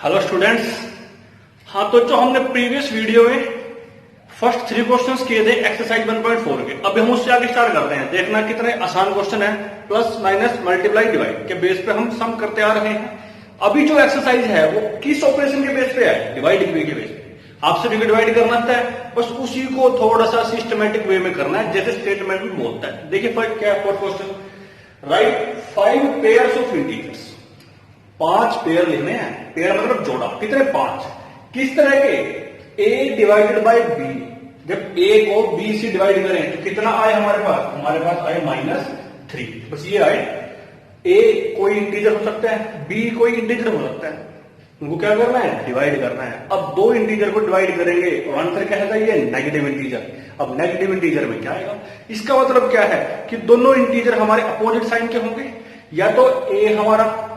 Hello students. हाँ, तो जो हमने प्रीवियस वीडियो में फर्स्ट 3 क्वेश्चंस किए थे एक्सरसाइज 1.4 के, अभी हम उससे आगे स्टार्ट करते हैं। देखना कितने आसान क्वेश्चन है, प्लस माइनस मल्टीप्लाई डिवाइड के बेस पे हम सम करते आ रहे हैं। अभी जो एक्सरसाइज है वो किस ऑपरेशन के बेस पे है? डिवाइड के बेस पे। आपसे भी डिवाइड करना आता है, बस उसी को थोड़ा सा सिस्टमेटिक वे में करना है, जैसे स्टेटमेंट में बोलता है। देखिए फर्स्ट क्या है, first question, right 5 pairs of integers. 5 pair लिखने हैं, पेयर मतलब जोड़ा। कितने? 5। किस तरह के? a divided by b। जब a को b से डिवाइड करें तो कितना आए हमारे पास आए -3। बस ये आए। a कोई इंटीजर हो सकता है, b कोई इंटीजर हो सकता है, उनको क्या करना है? डिवाइड करना है। अब 2 इंटीजर को डिवाइड करेंगे और आंसर क्या है? ये नेगेटिव इंटीजर। अब नेगेटिव इंटीजर में क्या आएगा? इसका मतलब क्या है कि दोनों इंटीजर हमारे अपोजिट साइन के होंगे, या तो a हमारा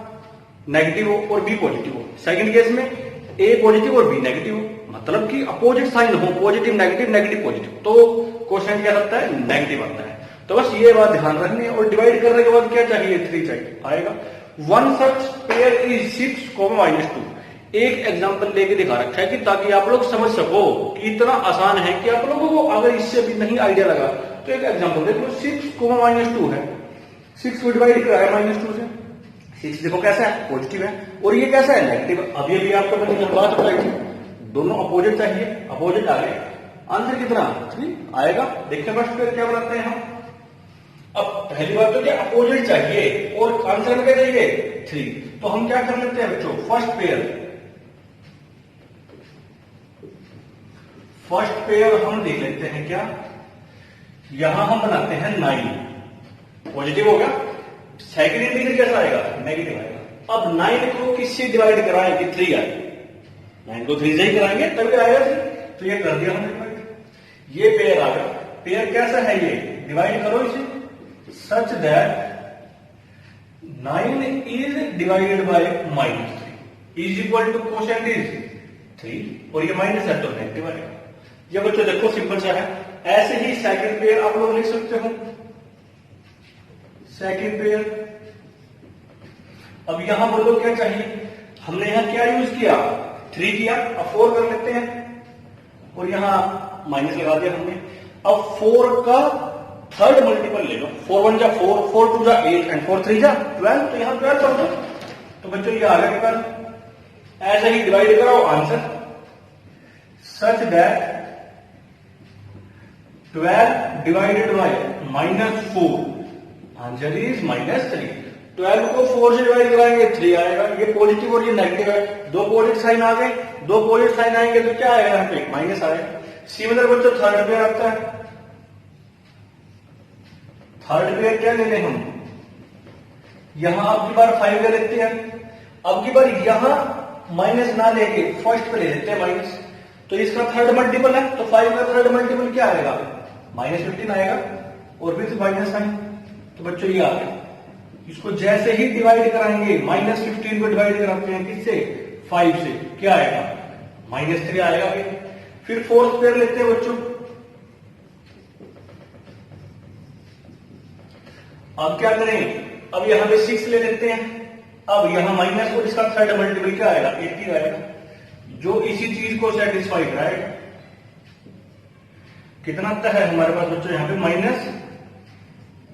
नेगेटिव हो और b पॉजिटिव हो। सेकंड केस में a पॉजिटिव और b नेगेटिव हो, मतलब कि अपोजिट साइन हो, पॉजिटिव नेगेटिव नेगेटिव पॉजिटिव, तो क्वेश्चन क्या लगता है? नेगेटिव आता है। तो बस ये बात ध्यान रखनी है। और डिवाइड करने के बाद क्या चाहिए? 3 चाहिए, आएगा। One such pair is 6, -2। एक एग्जांपल लेके दिखा रखा है कि ताकि आप लोग समझ सको कि इतना आसान है कि आप लोगों को अगर इससे भी नहीं आइडिया लगा तो एक एग्जांपल देख लो। 6, -2 है, 6 को डिवाइड कराया -2 से। 6 देखो कैसा है? पॉजिटिव है, और ये कैसा है? नेगेटिव। अब ये भी आपको बात बताई थी, दोनों अपोजिट चाहिए, अपोजिट आ गए। आंसर कितना? 3 आएगा। देखते हैं फर्स्ट पेयर क्या बनाते हैं हम। अब पहली बात तो क्या, अपोजिट चाहिए और आंसर में क्या चाहिए? 3। तो हम क्या कर लेते हैं बच्चों, फर्स्ट पेयर हम देख लेते हैं। क्या यहां हम बनाते हैं 9, पॉजिटिव होगा। सेकंड इंटीजर कैसा आएगा? नेगेटिव आएगा। अब 9 को किससे डिवाइड कराएं कि 3 आए? 9 को 3 से ही कराएंगे तभी आएगा 3। तो ये कर दिया हमने डिवाइड। ये पेयर आ गया। पेयर कैसा है? ये डिवाइड करो इसे such that 9 is divided by -3 is equal to quotient is 3, और ये माइनस है तो नेगेटिव आएगा। ये बच्चों देखो सिंपल सा है। ऐसे ही सेकंड पेयर आप लोग लिख सकते हो। सेकंड पेयर, अब यहां बोलो क्या चाहिए? हमने यहां क्या यूज किया? 3 किया। अब 4 कर लेते हैं, और यहां माइनस लगा दिया हमने। अब 4 का थर्ड मल्टीपल ले लो। 4 1 जा 4, 4 2 जा 8 एंड 4 3 जा 12। तो यहां 12 कर दो। तो बच्चों ये आ गया पेपर। ऐसे ही डिवाइड कराओ answer such that 12 divided by -4 answer is -3। 12 को 4 से डिवाइड कराएंगे 3 आएगा। ये पॉजिटिव और ये नेगेटिव है, 2 पॉजिटिव साइन आ गए। 2 पॉजिटिव साइन आएंगे तो क्या आएगा? यहाँ पे माइनस आएगा। सिमिलर बच्चों थर्ड पेयर आता है। थर्ड पेयर क्या ले लें हम? यहां अब की बार 5 ले लेते हैं। अब की बार यहां माइनस ना लेके फर्स्ट पे ले लेते हैं माइनस। तो इसका थर्ड मल्टीपल है, तो 5 का थर्ड मल्टीपल क्या आएगा? -15 आएगा, और फिर माइनस साइन। तो बच्चों ये आ गया। इसको जैसे ही डिवाइड कराएंगे, -15 को डिवाइड कराते हैं किससे? 5 से, क्या आएगा? -3 आएगा। फिर फोर्थ पेयर लेते हैं बच्चों। अब क्या करें? अब यहां पे 6 ले लेते हैं। अब यहां माइनस, और इसका थर्ड मल्टीपल क्या आएगा? 80 आएगा, जो इसी चीज को सेटिस्फाई कराएगा। कितना आता है हमारे पास बच्चों यहां पे?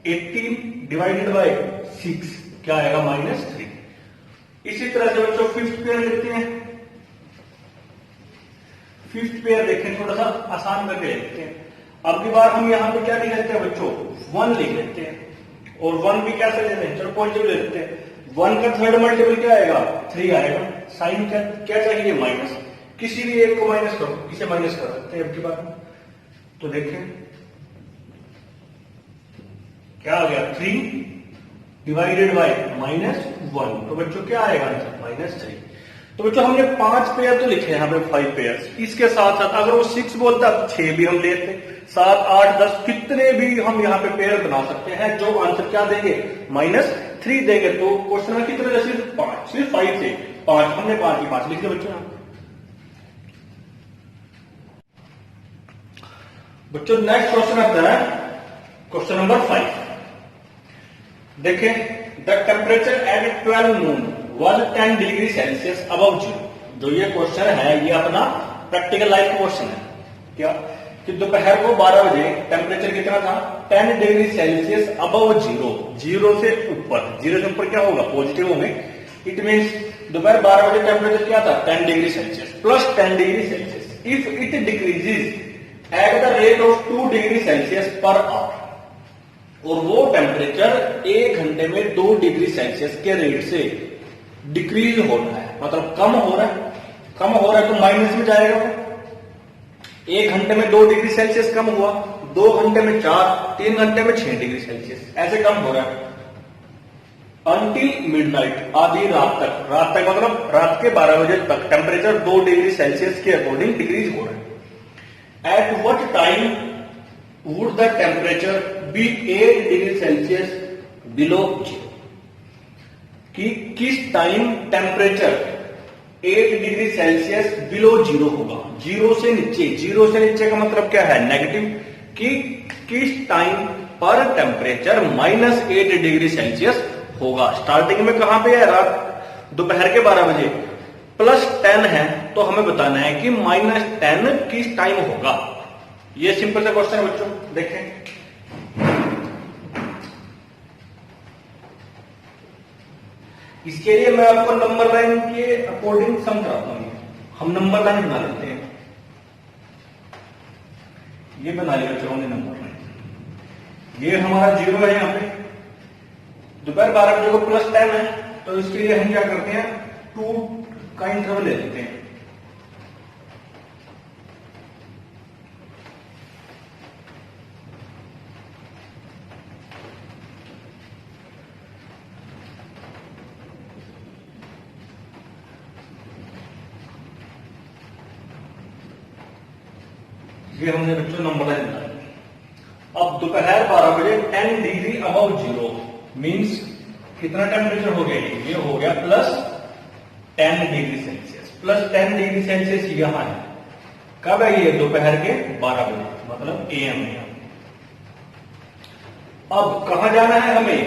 -18 डिवाइडेड बाय 6 क्या आएगा? -3। इसी तरह से बच्चों फिफ्थ पेयर लेते हैं। फिफ्थ पेयर देखें, थोड़ा सा आसान करके लेते हैं। अब की बार हम यहां पे क्या लिख लेते हैं बच्चों? 1 लिख लेते हैं, और 1 भी कैसे लेते हैं? चलो पॉजिटिव ले लेते हैं। 1 का थर्ड मल्टीपल क्या आएगा? 3 आएगा। साइन क्या चाहिए? माइनस। किसी भी एक को माइनस करो, इसे माइनस कर सकते हैं अब की बार। तो देखें क्या आ गया? 3 डिवाइडेड बाय -1। तो बच्चों क्या आएगा आंसर? -3। तो बच्चों हमने 5 पेयर तो लिखे यहाँ पे, 5 पेयर। इसके साथ साथ अगर वो 6 बोलता 6 भी हम लेते, 7 8 10 कितने भी हम यहाँ पे पेयर बना सकते हैं, जो आंसर क्या देंगे? -3 देंगे। तो क्वेश्चन में कितने? सिर्फ 5, सिर्फ 5 से 5 हमने 5 ही 5 लिख दिया बच्चों। बच्चों नेक्स्ट क्वेश्चन आता है, क्वेश्चन नंबर 5। देखें, the temperature at 12 noon was 10 degree Celsius above zero. जो ये क्वेश्चन है ये अपना प्रैक्टिकल लाइफ क्वेश्चन है। क्या कि दोपहर को 12 बजे टेम्परेचर कितना था 10 degree Celsius above zero, zero से ऊपर, जीरो से ऊपर क्या होगा पॉजिटिव होंगे। इट मीन्स दोपहर 12 बजे टेम्परेचर क्या था 10 degree Celsius plus 10 degree Celsius. If it decreases at the rate of 2 degree Celsius per hour, और वो टेम्परेचर 1 घंटे में 2 डिग्री सेल्सियस के रेट से डिक्रीज हो रहा है, मतलब कम हो रहा है, कम हो रहा है तो माइनस में जाएगा। 1 घंटे में 2 डिग्री सेल्सियस कम हुआ, 2 घंटे में 4, 3 घंटे में 6 डिग्री सेल्सियस, ऐसे कम हो रहा है। अंटिल मिडनाइट, आधी रात तक, रात तक मतलब रात के 12 बजे तक टेम्परेचर 2 डिग्री सेल्सियस के अकॉर्डिंग डिक्रीज हो रहा है। At what time would the temperature be 8 degree Celsius below zero, कि किस time temperature 8 degree Celsius below zero होगा, जीरो से नीचे। जीरो से नीचे का मतलब क्या है नेगेटिव, कि किस टाइम पर टेम्परेचर -8 डिग्री सेल्सियस होगा। स्टार्टिंग में कहां पे है रात दोपहर के 12 बजे, +10 है तो हमें बताना है कि -10 किस टाइम होगा। ये सिंपल सा क्वेश्चन है बच्चों, देखें। इसके लिए मैं आपको नंबर लाइन के अकॉर्डिंग सम कराता हूं। हम नंबर लाइन बना लेते हैं, ये बना लिया बच्चों ने नंबर लाइन। ये हमारा जीरो है, यहां पे दोपहर 12 बजे को +10 है, तो इसके लिए हम क्या करते हैं 2 का इंटरवल ले लेते हैं। ये हमने बच्चों नंबर लाइन बनाया। अब दोपहर 12 बजे 10 डिग्री अबव जीरो मींस कितना टेम्परेचर हो गया, ये हो गया +10 डिग्री सेल्सियस। +10 डिग्री सेल्सियस यहां है, कब है ये दोपहर के 12 बजे, मतलब AM में। अब कहां जाना है हमें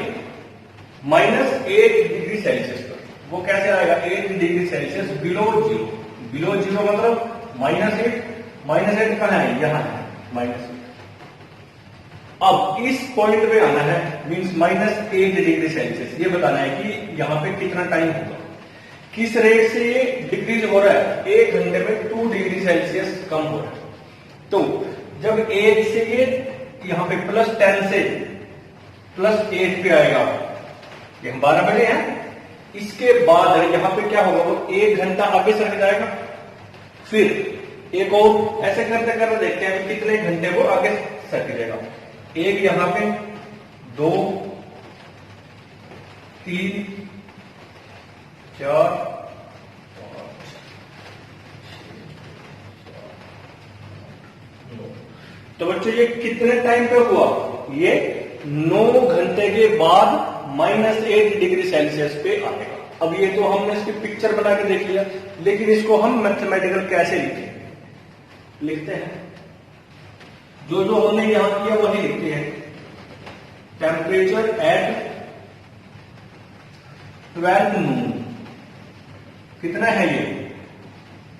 -8 डिग्री सेल्सियस पर, वो कैसे आएगा 8 degree Celsius below zero. Below zero मतलब -8, -8 कहां है, यहां है -8। अब इस पॉइंट पे आना है, मींस -8 डिग्री सेल्सियस। ये बताना है कि यहां पे कितना टाइम होगा, किस रेट से ये डिक्रीज हो रहा है। 1 घंटे में 2 डिग्री सेल्सियस कम हो रहा है। तो जब 1 से ये यहां पे +10 से +8 पे आएगा, ये हम 12 बजे हैं, इसके बाद यहां पे क्या होगा, वो 1 घंटा आगे सरक जाएगा। फिर एक और ऐसे करते करते देखते हैं कितने घंटे वो आगे सरक जाएगा। 1 यहां पे, 2, 3, 4, 5, 9। तो बच्चों ये कितने टाइम पे हुआ, ये 9 घंटे के बाद -8 डिग्री सेल्सियस पे आएगा। अब ये तो हमने इसकी पिक्चर बना के देख लिया, लेकिन इसको हम मैथमेटिकल कैसे लिखते हैं, जो जो हमने यहां किया वही लिखते हैं। टेम्परेचर एट 12 नून कितना है ये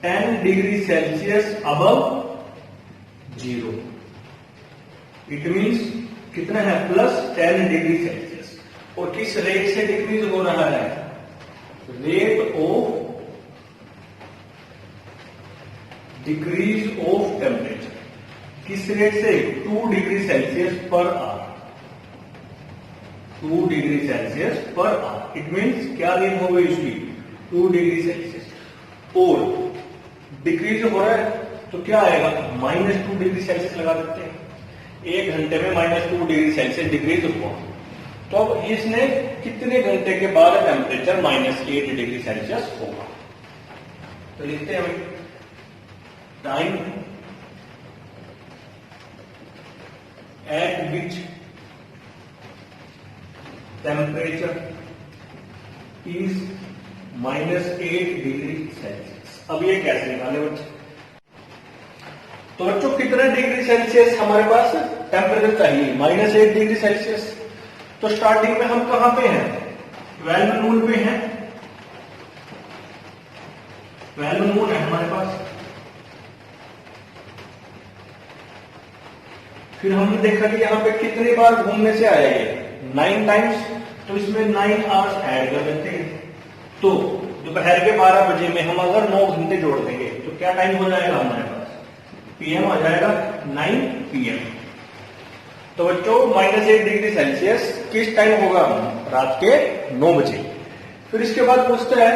10 degree Celsius above zero. It means कितना है +10 डिग्री सेल्सियस। और किस रेट से डिक्रीज हो रहा है, rate of decrease of temperature, किस रेट से 2 degree Celsius per hour, 2 degree Celsius per hour. It means क्या रेट हो गई इसकी 2 डिग्री सेल्सियस, और डिक्रीज हो रहा है तो क्या आएगा -2 डिग्री सेल्सियस लगा देते हैं। 1 घंटे में -2 डिग्री सेल्सियस डिक्रीज हुआ, तो अब इसने कितने घंटे के बाद टेम्परेचर -8 डिग्री सेल्सियस होगा। तो लिखते हैं time eight which temperature is -8 degree Celsius. अब ये कैसे निकाले बच्चे, तो बच्चों कितने डिग्री सेल्सियस हमारे पास टेम्परेचर चाहिए, -8 डिग्री सेल्सियस। तो स्टार्टिंग में हम कहां पे हैं 12 नून पे हैं, 12 मून है हमारे पास। फिर हमने देखा कि यहाँ पे कितनी बार घूमने से आया ये 9 टाइम्स, तो इसमें 9 आवर्स ऐड कर देते हैं। तो दोपहर के 12 बजे में हम अगर 9 घंटे जोड़ देंगे तो क्या टाइम हो जाएगा हमारे पास, पीएम आ जाएगा 9 PM। तो बच्चों -8 डिग्री सेल्सियस किस टाइम होगा, रात के 9 बजे। फिर इसके बाद पूछता है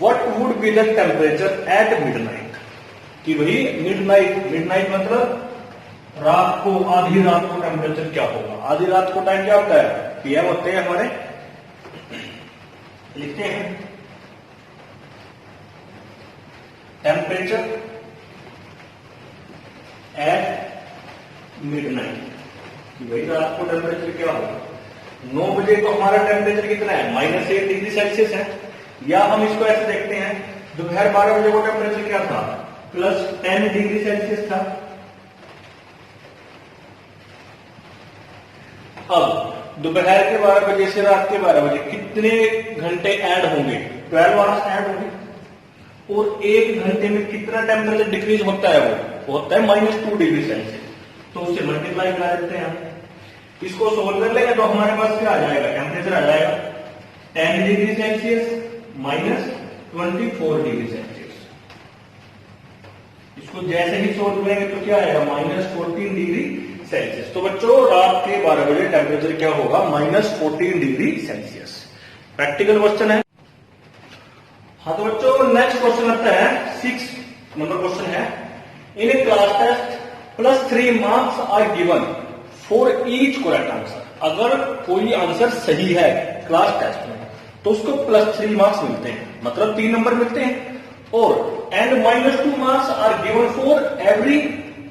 what would be the temperature at midnight, कि भाई मिडनाइट मतलब रात को, आधी रात को टेम्परेचर क्या होगा। आधी रात को टाइम क्या होता है, पीएम होते हैं हमारे। लिखते हैं टेम्परेचर एट मिडनाइट, कि भाई रात को टेम्परेचर क्या होगा। 9 बजे तो हमारा टेम्परेचर कितना है, -8 डिग्री सेल्सियस है। या हम इसको ऐसे देखते हैं, दोपहर 12 बजे को टेम्परेचर क्या था, +10 डिग्री सेल्सियस था। अब दोपहर के 12 बजे से रात के 12 बजे कितने घंटे ऐड होंगे, 12 आवर्स ऐड होंगे। और 1 घंटे में कितना टेम्परेचर डिक्रीज होता है, वो होता है -2 डिग्री सेल्सियस। तो उससे मल्टीप्लाई करा देते हैं हम। इसको सोल्व कर लेंगे तो हमारे पास क्या आ जाएगा, टेम्परेचर आ जाएगा 10 डिग्री सेल्सियस -24 डिग्री सेल्सियस। इसको जैसे ही सोल्व करेंगे तो क्या आएगा, -14 डिग्री सेल्सियस। तो बच्चों रात के 12 बजे टेम्परेचर क्या होगा, -14 डिग्री सेल्सियस। प्रैक्टिकल क्वेश्चन है। हाँ तो बच्चों नेक्स्ट क्वेश्चन आता है 6 नंबर क्वेश्चन है, in a class test +3 marks are given for each correct answer. अगर कोई आंसर सही है क्लास टेस्ट में तो उसको +3 मार्क्स मिलते हैं, मतलब 3 नंबर मिलते हैं। और and -2 marks are given for every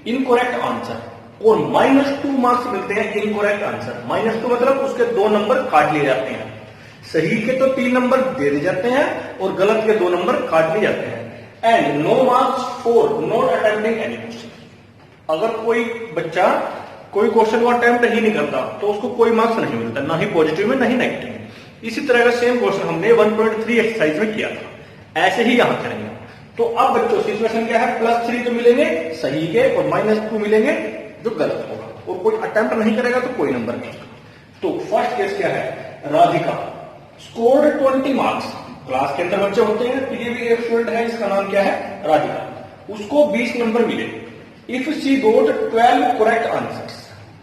incorrect answer, और -2 मार्क्स मिलते हैं इनकरेक्ट आंसर। -2 मतलब उसके 2 नंबर काट लिए जाते हैं। सही के तो 3 नंबर दे दिए जाते हैं और गलत के 2 नंबर काट लिए जाते हैं। And no marks for not attempting any question. अगर कोई बच्चा कोई क्वेश्चन को अटेम्प्ट ही नहीं करता तो उसको कोई मार्क्स नहीं मिलता, ना ही पॉजिटिव में ना ही नेगेटिव में। इसी तरह का सेम क्वेश्चन हमने 1.3 एक्सरसाइज में किया था, ऐसे ही यहां करेंगे। तो अब बच्चों सिचुएशन क्या है, +3 तो मिलेंगे सही के और -2 मिलेंगे जो गलत होगा, और कोई अटेम्प्ट नहीं करेगा तो कोई नंबर नहीं। तो फर्स्ट केस क्या है, राधिका स्कोर्ड 20 मार्क्स। क्लास के अंदर बच्चे होते हैं, तो ये भी एक स्टूडेंट है, इसका नाम क्या है, राधिका। उसको 20 नंबर मिले। If she got 12 correct answers,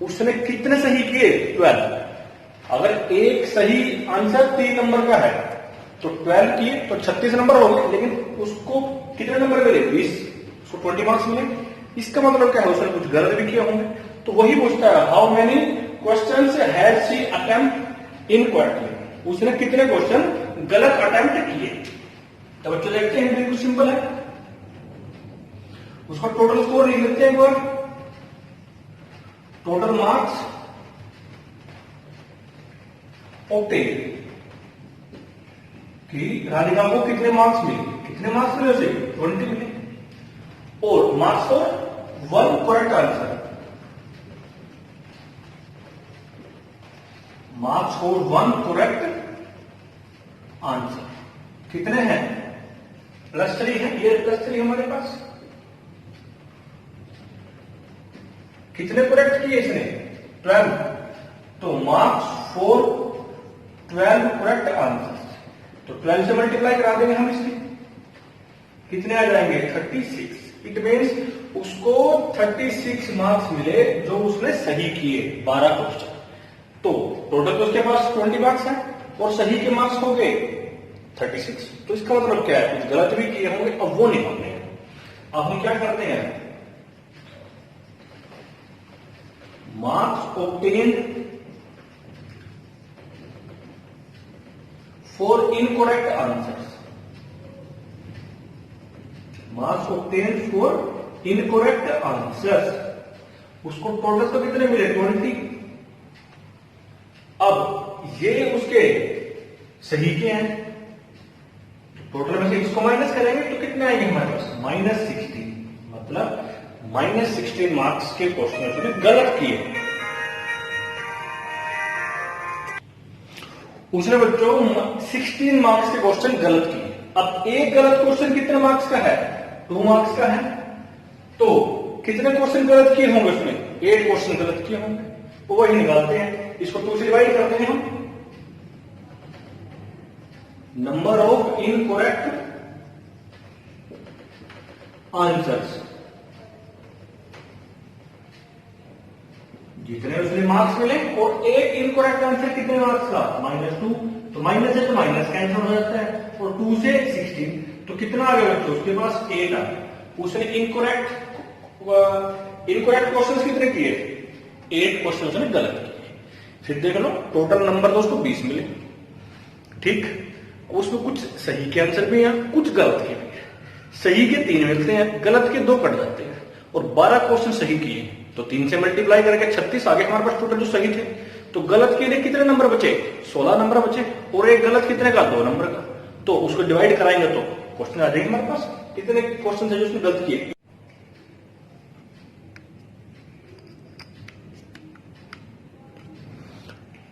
उसने कितने सही किए, 12। अगर एक सही आंसर 3 नंबर का है तो 12 किए तो 36 नंबर हो गए, लेकिन उसको कितने नंबर मिले, 20, उसको 20 मार्क्स मिले। इसका मतलब क्या है, उसने कुछ गलत भी किए होंगे। तो वही पूछता है how many questions has she attempt incorrectly, उसने कितने क्वेश्चन गलत अटेम्प्ट किए। तो बच्चों देखते हैं, बिल्कुल सिंपल है। उसका टोटल स्कोर लिख लेते हैं एक बार, टोटल मार्क्स ऑब्टेन, कि राधिका को कितने मार्क्स मिले, कितने मार्क्स मिले उसे 20 मिले। और marks for 1 correct answer, marks for 1 correct answer कितने हैं, +3 है। ये +3 हमारे पास। कितने करेक्ट किए इसने, 12। तो मार्क्स फॉर 12 करेक्ट आंसर, तो 12 से मल्टीप्लाई करा देंगे हम इसकी, कितने आ जाएंगे, 36। इट मीन्स उसको 36 मार्क्स मिले जो उसने सही किए 12 क्वेश्चन। तो टोटल तो उसके पास 20 मार्क्स है और सही के मार्क्स हो गए 36। तो इसका मतलब क्या है, कुछ गलत भी किए होंगे, अब वो नहीं होंगे। अब हम क्या करते हैं, marks obtained for incorrect answers, marks obtained for incorrect answers, उसको टोटल तो कितने मिले, 20। अब ये उसके सही के हैं, टोटल में से इसको माइनस करेंगे तो कितने आएंगे हमारे पास, -16। मतलब -16 मार्क्स के क्वेश्चन उसने गलत किए। उसने बच्चों 16 मार्क्स के क्वेश्चन गलत किए। अब एक गलत क्वेश्चन कितने मार्क्स का है? 2 मार्क्स का है। तो कितने क्वेश्चन गलत किए होंगे उसमें? 8 क्वेश्चन गलत किए होंगे, तो वही निकालते हैं। इसको 2 से डिवाइड करते हैं हम। नंबर ऑफ इनकरेक्ट आंसर्स, जितने उसमें मार्क्स मिले, और एक इनकरेक्ट आंसर कितने मार्क्स का? -2। तो माइनस है तो माइनस कैंसिल हो जाता है, और 2 से 16, तो कितना आ गया बच्चों? उसके पास 8 आ गया। उसने इनकरेक्ट क्वेश्चंस कितने किए? 8 क्वेश्चन उसने गलत किए। फिर देख लो टोटल नंबर तो उसको 20 मिले, ठीक। उसमें कुछ सही के आंसर भी हैं, कुछ गलत के भी हैं। सही के 3 मिलते हैं, गलत के 2 कट जाते हैं, और 12 क्वेश्चन सही किए, तो 3 से मल्टीप्लाई करके 36 आगे हमारे पास टोटल जो सही थे। तो गलत के लिए कितने नंबर बचे? 16 नंबर बचे, और एक गलत कितने का? 2 नंबर का। तो उसको डिवाइड कराएंगे तो क्वेश्चन आ जाएंगे हमारे पास। कितने क्वेश्चन थे जो उसने गलत किए?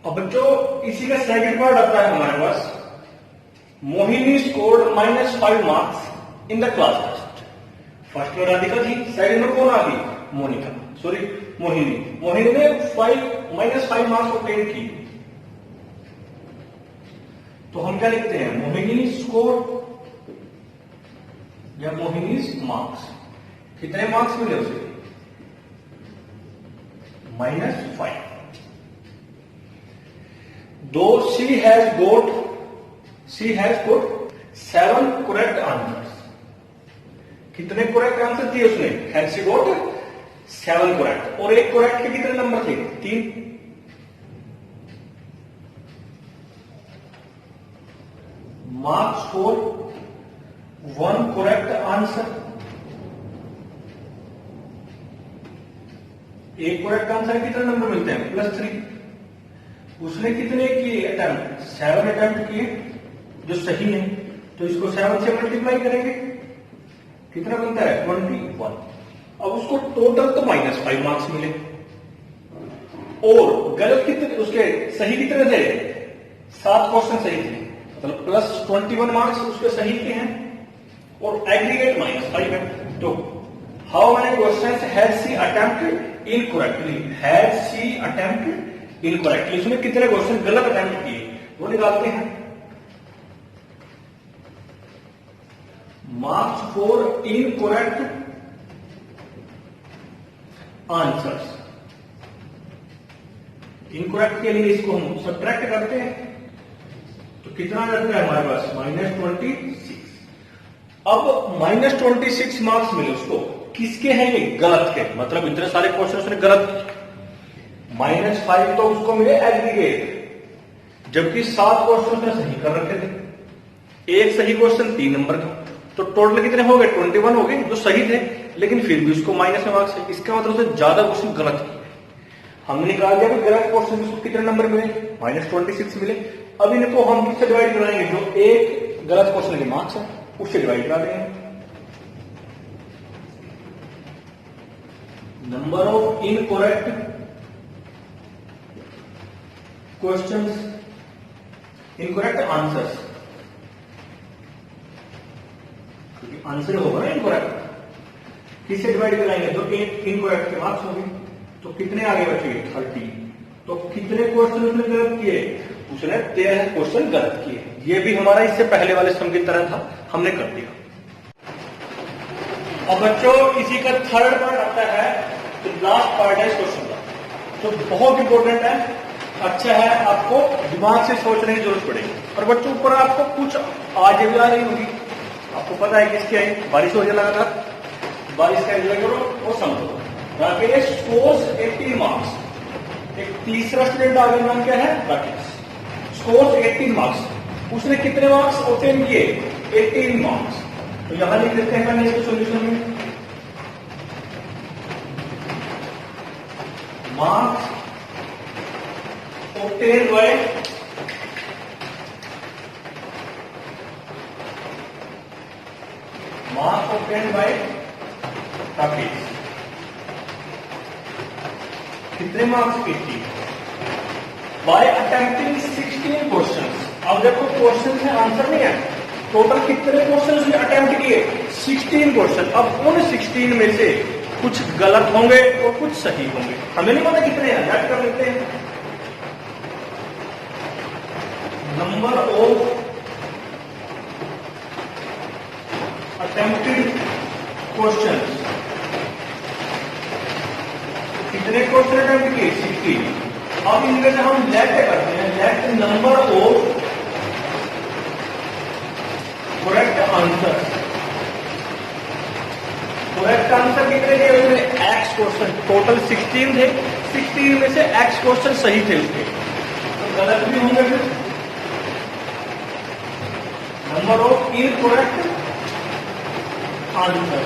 अब बच्चों इसी का सेकंड पार्ट आता है हमारे पास। Mohini scored -5 marks in the class test. First में राधिका थी, सेकंड में कौन आ गई? मोनिका, सॉरी मोहिनी। मोहिनी ने -5 मार्क्स ऑब्टेन की। तो हम क्या लिखते हैं? मोहिनी स्कोर या मोहिनीज मार्क्स। कितने मार्क्स मिले उसे? -5। दो she has got 7 correct answers। कितने करेक्ट आंसर दिए उसने? हैज शी गॉट 7 करेक्ट, और एक करेक्ट के कितने नंबर थे? 3। Marks for 1 correct answer. एक करेक्ट आंसर कितने नंबर मिलते हैं? +3। उसने कितने किए अटेम्प्ट? 7 अटेम्प्ट किए जो सही है, तो इसको 7 से मल्टीप्लाई करेंगे, कितना बनता है? 21। अब उसको टोटल तो -5 मार्क्स मिले, और गलत कितने? उसके सही कितने थे? 7 क्वेश्चन सही थे, मतलब +21 मार्क्स उसके सही के हैं, और एग्रीगेट -5 है। तो how many questions has she attempted incorrectly? Has she attempted incorrectly, उसने कितने क्वेश्चन गलत अटेम्प्ट किए, वो निकालते हैं। Marks for incorrect answers. Incorrect के लिए इसको हम सब्ट्रैक्ट करते हैं, तो कितना रहता है हमारे पास? -26। अब -26 मार्क्स मिले उसको, किसके हैं ये? गलत के, मतलब इतने सारे क्वेश्चन उसने गलत किए। -5 तो उसको मिले एग्रीगेट, जबकि 7 क्वेश्चन उसने सही कर रखे थे। एक सही क्वेश्चन 3 नंबर का, तो टोटल कितने हो गए? 21 हो गए जो सही थे, लेकिन फिर भी उसको माइनस में मार्क्स है। इसका मतलब उसने ज्यादा क्वेश्चन गलत किए। हमने निकाल दिया कि गलत क्वेश्चन उसको कितने नंबर मिले? -26 मिले। अब इनको हम किससे डिवाइड कराएंगे? जो एक गलत क्वेश्चन के मार्क्स है उससे डिवाइड करा देंगे। Number of incorrect questions, incorrect answers, क्योंकि आंसर होगा ना इनकरेक्ट, किससे डिवाइड कराएंगे? तो एक इनकरेक्ट के मार्क्स होंगे, तो कितने आगे बचे? 30। तो कितने क्वेश्चन उसने गलत किए? उसने 13 क्वेश्चन गलत किए। ये भी हमारा इससे पहले वाले सम की तरह था, हमने कर दिया। अब बच्चों इसी का थर्ड पार्ट आता है, तो लास्ट पार्ट है इस क्वेश्चन का, तो बहुत इंपॉर्टेंट है, अच्छा है, आपको दिमाग से सोचने की जरूरत पड़ेगी। और बच्चों ऊपर आपको कुछ आज भी आ रही होगी, आपको पता है किसकी आई? बारिश हो जाए लगातार, बारिश का एंजॉय करो और समझो। Rakesh scores 80 marks. एक तीसरा स्टूडेंट आ गया, नाम क्या है? राकेश। Scores 18 marks. उसने कितने मार्क्स ऑब्टेन किए? 18 मार्क्स। तो यहां लिख देते हैं पहले इसके सॉल्यूशन में, मार्क्स obtained by राकेश। कितने मार्क्स? 80 bye attempting 16 question. अब देखो क्वेश्चन है, आंसर नहीं है, टोटल कितने क्वेश्चन उसने अटेम्प्ट किए? 16 क्वेश्चन। अब उन 16 में से कुछ गलत होंगे और कुछ सही होंगे। हमें नहीं पता कितने हैं, याद कर लेते हैं। नंबर ऑफ अटेम्प्टेड क्वेश्चन, कितने क्वेश्चन अटेम्प्ट किए? 16। अब इनमें से हम लेट करते हैं, let number of correct answer. Correct answer कितने थे उसमें? X question. टोटल 16 थे, 16 में से एक्स क्वेश्चन सही थे उसके, तो गलत भी होंगे फिर। Number of incorrect answer,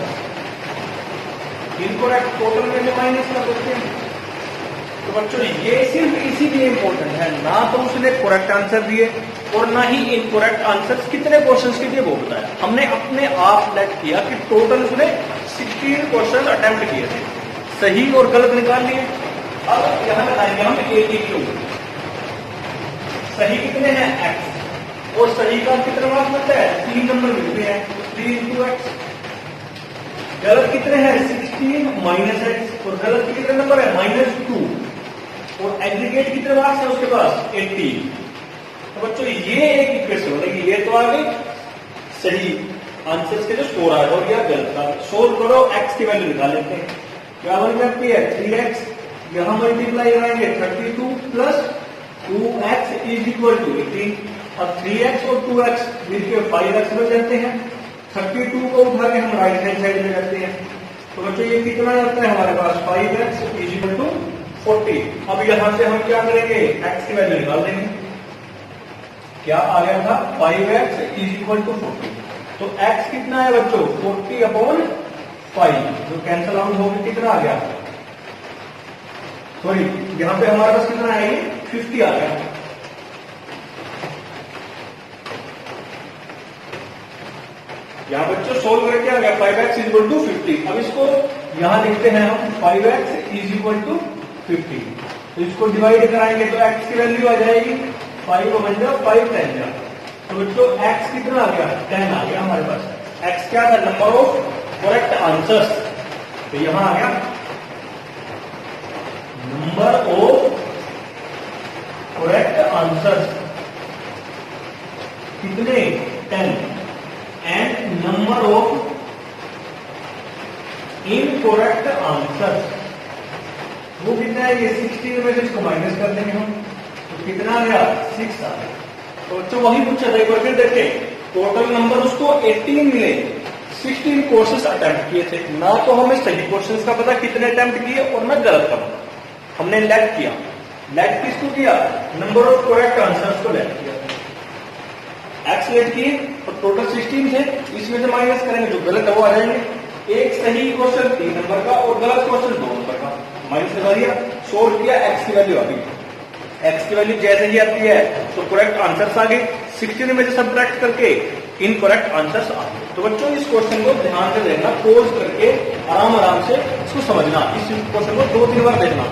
incorrect total में से माइनस कर देते हैं। तो बच्चों ये सिर्फ इसीलिए इंपॉर्टेंट है, ना तो उसने करेक्ट आंसर दिए और ना ही इनकरेक्ट आंसर्स कितने क्वेश्चंस के दिए वो बताया। हमने अपने आप लेट किया कि टोटल उसने 16 क्वेश्चन अटेम्प्ट किए थे, सही और गलत निकाल लिए। अब यहां बताएंगे हम AQ, सही कितने हैं? x, और सही का कितना मार्क्स मिलता है? 3 नंबर मिलते हैं, 3 × x। गलत कितने हैं? 16 माइनस x, और गलत के कितने नंबर है? -2, और एग्रीगेट कितने मार्क्स है उसके पास? 80। तो बच्चों ये एक इक्वेशन हो गई, ये तो आ गई सही आंसर्स के जो स्कोर आया और यह गलत का। सोल्व करो, x की वैल्यू निकाल लेते हैं। क्या बन जाती है? 3x, यहां मल्टीप्लाई कराएंगे 32 plus 2x is equal to 18। अब 3x और 2x मिलकर 5x बन जाते हैं। 32 को उठा के हम राइट हैंड साइड में करते हैं, तो बच्चों ये कितना आता है हमारे पास? 5x is equal to 40। अब यहां से हम क्या करेंगे? x की वैल्यू निकाल देंगे। क्या आ गया था? 5x is equal to 40। तो x कितना है बच्चों? 40/5, जो कैंसल आउट होकर कितना आ गया? सॉरी, यहां पे हमारे पास कितना है? 50 आ गया। यहां बच्चों सोल्व करके आ गया 5x इज इक्वल टू 50। अब इसको यहां लिखते हैं हम 5x इज इक्वल टू 50। तो इसको डिवाइड कराएंगे तो x की वैल्यू आ जाएगी 5 को बन जाओ 5 10 जा। तो बच्चों x कितना आ गया? 10 आ गया हमारे पास। x क्या था? Number of correct answers. तो यहां आ गया नंबर ऑफ करेक्ट आंसर्स कितने? 10। And number of incorrect answers वो कितना है? ये 16 में से इसको माइनस कर देंगे हम, तो कितना आ गया? 6 आ गया। तो बच्चों वही पूछा था, एक बार फिर देखें। टोटल नंबर उसको 18 मिले, 16 कोर्सेस अटेम्प्ट किए थे। ना तो हमें सही क्वेश्चंस का पता कितने अटेम्प्ट किए और ना गलत का पता। हमने लेट किया। लेट किसको किया? नंबर ऑफ करेक्ट आंसर्स को लेट किया। एक्स लेट किए और टोटल 16 थे, इसमें से माइनस करेंगे, जो गलत है वो आ जाएंगे। एक सही क्वेश्चन 3 नंबर का और गलत क्वेश्चन 2 नंबर का, माइनस लगा दिया, सोल्व किया, एक्स की वैल्यू आ गई। एक्स की वैल्यू जैसे ही आती है तो करेक्ट आंसर्स आ गए, 16 में से सब्ट्रैक्ट करके इनकरेक्ट आंसर्स आ गए। तो बच्चों इस क्वेश्चन को ध्यान से देखना, पोज करके आराम आराम से इसको समझना। इस क्वेश्चन को 2-3 बार देखना।